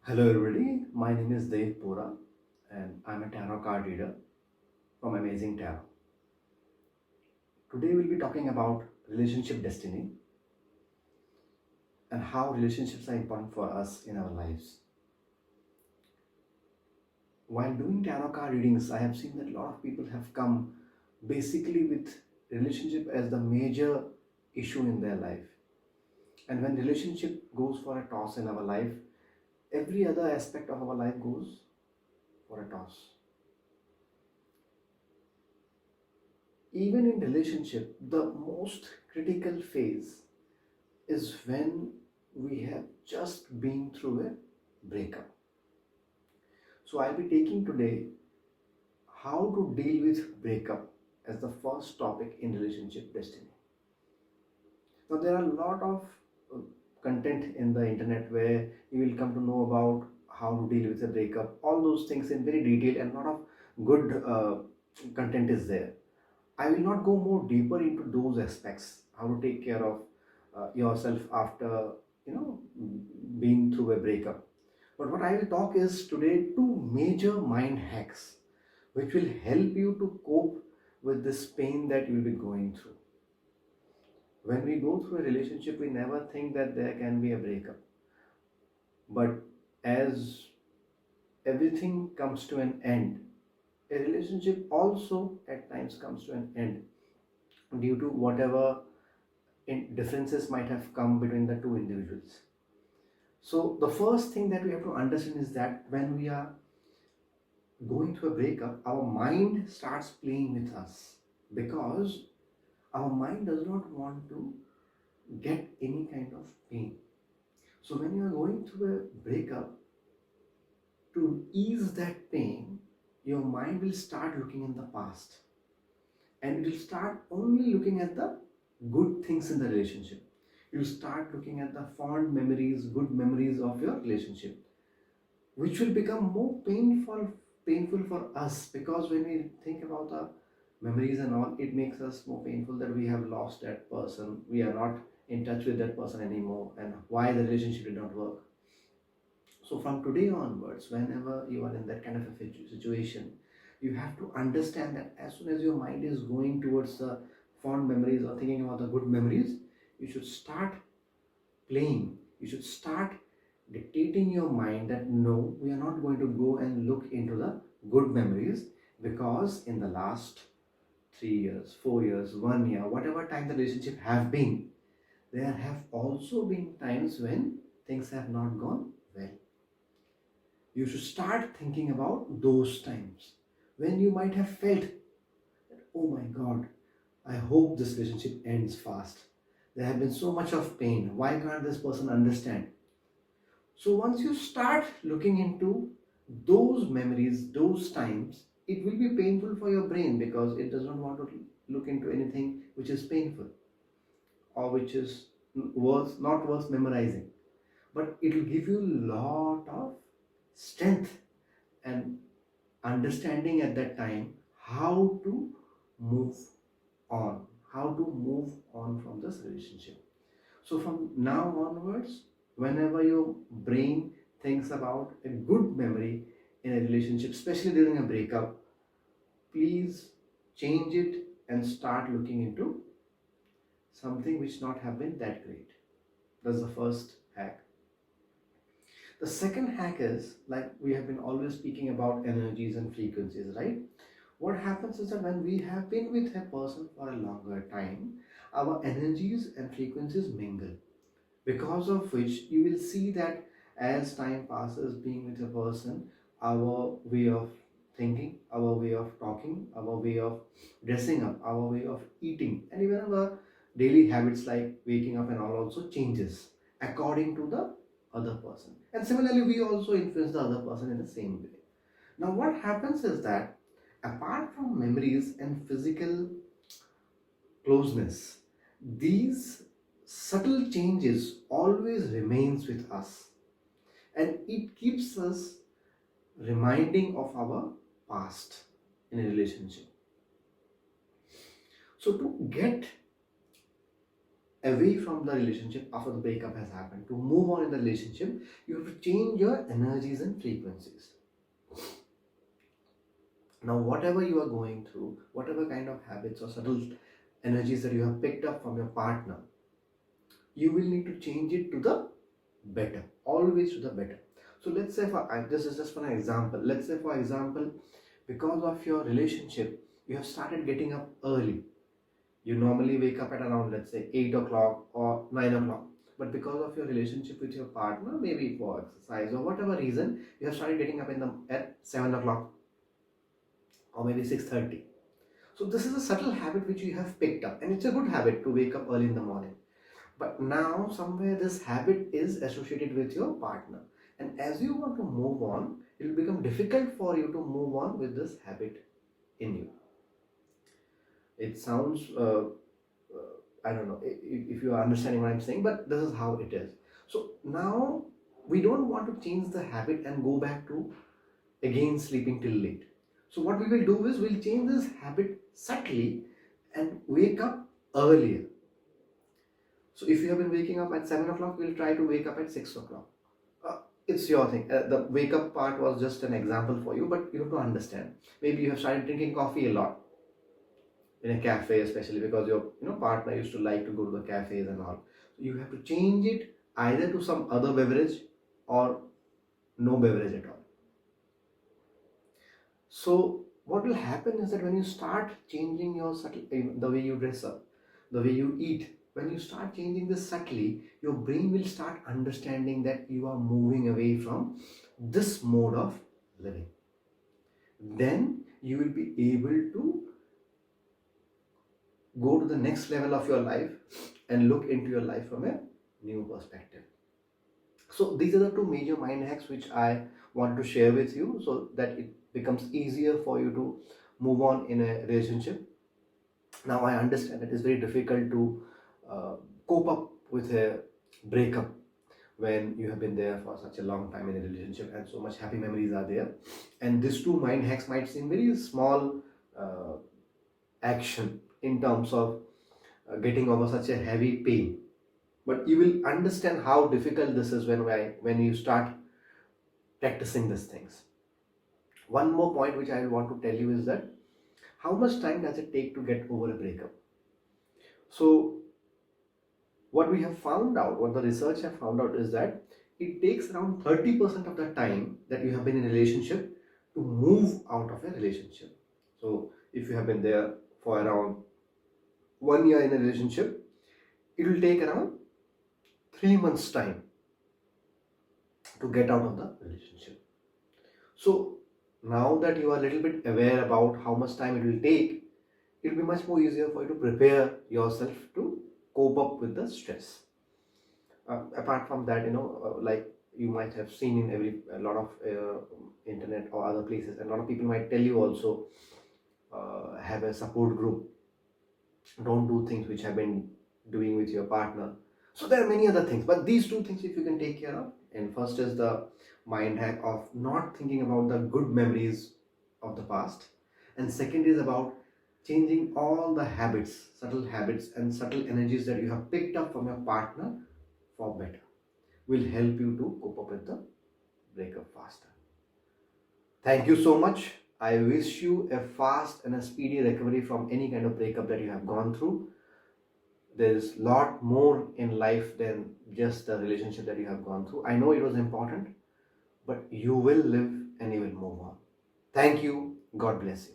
Hello everybody, my name is Dev Pora and I'm a tarot card reader from Amazing Tarot. Today we'll be talking about relationship destiny and how relationships are important for us in our lives. While doing tarot card readings, I have seen that a lot of people have come basically with relationship as the major issue in their life. And when relationship goes for a toss in our life, every other aspect of our life goes for a toss. Even in relationship, the most critical phase is when we have just been through a breakup. So I'll be taking today how to deal with breakup as the first topic in relationship destiny. Now there are a lot of uh, content in the internet where you will come to know about how to deal with a breakup, all those things in very detail, and a lot of good content is there. I will not go more deeper into those aspects, how to take care of yourself after being through a breakup. But what I will talk is today two major mind hacks which will help you to cope with this pain that you will be going through. When we go through a relationship, we never think that there can be a breakup. But as everything comes to an end, a relationship also at times comes to an end due to whatever differences might have come between the two individuals. So the first thing that we have to understand is that when we are going through a breakup, our mind starts playing with us because our mind does not want to get any kind of pain. So when you are going through a breakup, to ease that pain, your mind will start looking in the past and it will start only looking at the good things in the relationship. You start looking at the fond memories, good memories of your relationship, which will become more painful for us, because when we think about the memories and all, it makes us more painful that we have lost that person, we are not in touch with that person anymore, and why the relationship did not work. So from today onwards, whenever you are in that kind of a situation, you have to understand that as soon as your mind is going towards the fond memories or thinking about the good memories, you should start playing. You should start dictating your mind that no, we are not going to go and look into the good memories, because in the last 3 years, 4 years, 1 year, whatever time the relationship have been, there have also been times when things have not gone well. You should start thinking about those times when you might have felt that, oh my God, I hope this relationship ends fast. There have been so much of pain. Why can't this person understand? So once you start looking into those memories, those times, it will be painful for your brain because it does not want to look into anything which is painful or which is not worth memorizing. But it will give you a lot of strength and understanding at that time how to move on, how to move on from this relationship. So from now onwards, whenever your brain thinks about a good memory in a relationship, especially during a breakup, please change it and start looking into something which not have been that great. That's the first hack. The second hack is, like we have been always speaking about energies and frequencies, right? What happens is that when we have been with a person for a longer time, our energies and frequencies mingle, because of which you will see that as time passes being with a person, our way of thinking, our way of talking, our way of dressing up, our way of eating, and even our daily habits like waking up and all also changes according to the other person. And similarly, we also influence the other person in the same way. Now what happens is that apart from memories and physical closeness, these subtle changes always remains with us, and it keeps us reminding of our past in a relationship. So to get away from the relationship after the breakup has happened, to move on in the relationship, you have to change your energies and frequencies. Now, whatever you are going through, whatever kind of habits or subtle energies that you have picked up from your partner, you will need to change it to the better, always to the better. So let's say, this is just for an example. Let's say, for example, because of your relationship, you have started getting up early. You normally wake up at around, let's say, 8 o'clock or 9 o'clock. But because of your relationship with your partner, maybe for exercise or whatever reason, you have started getting up at 7 o'clock or maybe 6:30. So this is a subtle habit which you have picked up, and it's a good habit to wake up early in the morning. But now somewhere this habit is associated with your partner, and as you want to move on, it will become difficult for you to move on with this habit in you. It sounds I don't know if you are understanding what I'm saying, but this is how it is. So now we don't want to change the habit and go back to again sleeping till late. So what we will do is we'll change this habit subtly and wake up earlier. So if you have been waking up at 7 o'clock, we'll try to wake up at 6 o'clock. It's your thing. The wake up part was just an example for you, but you have to understand. Maybe you have started drinking coffee a lot in a cafe, especially because your partner used to like to go to the cafes and all. So you have to change it either to some other beverage or no beverage at all. So what will happen is that when you start changing your the way you dress up, the way you eat, when you start changing this subtly, your brain will start understanding that you are moving away from this mode of living. Then you will be able to go to the next level of your life and look into your life from a new perspective. So these are the two major mind hacks which I want to share with you, so that it becomes easier for you to move on in a relationship. Now I understand it is very difficult to cope up with a breakup when you have been there for such a long time in a relationship and so much happy memories are there. And these two mind hacks might seem very small action in terms of getting over such a heavy pain, but you will understand how difficult this is when you start practicing these things. One more point which I want to tell you is that how much time does it take to get over a breakup? So what we have found out, what the research have found out, is that it takes around 30% of the time that you have been in a relationship to move out of a relationship. So if you have been there for around 1 year in a relationship, it will take around 3 months time to get out of the relationship. So now that you are a little bit aware about how much time it will take, it will be much more easier for you to prepare yourself to cope up with the stress. Apart from that, like you might have seen in a lot of internet or other places, and a lot of people might tell you also, have a support group. Don't do things which have been doing with your partner. So there are many other things, but these two things if you can take care of. And first is the mind hack of not thinking about the good memories of the past, and second is about changing all the subtle habits and subtle energies that you have picked up from your partner for better, will help you to cope up with the breakup faster. Thank you so much. I wish you a fast and a speedy recovery from any kind of breakup that you have gone through. There's a lot more in life than just the relationship that you have gone through. I know it was important, but you will live and you will move on. Thank you. God bless you.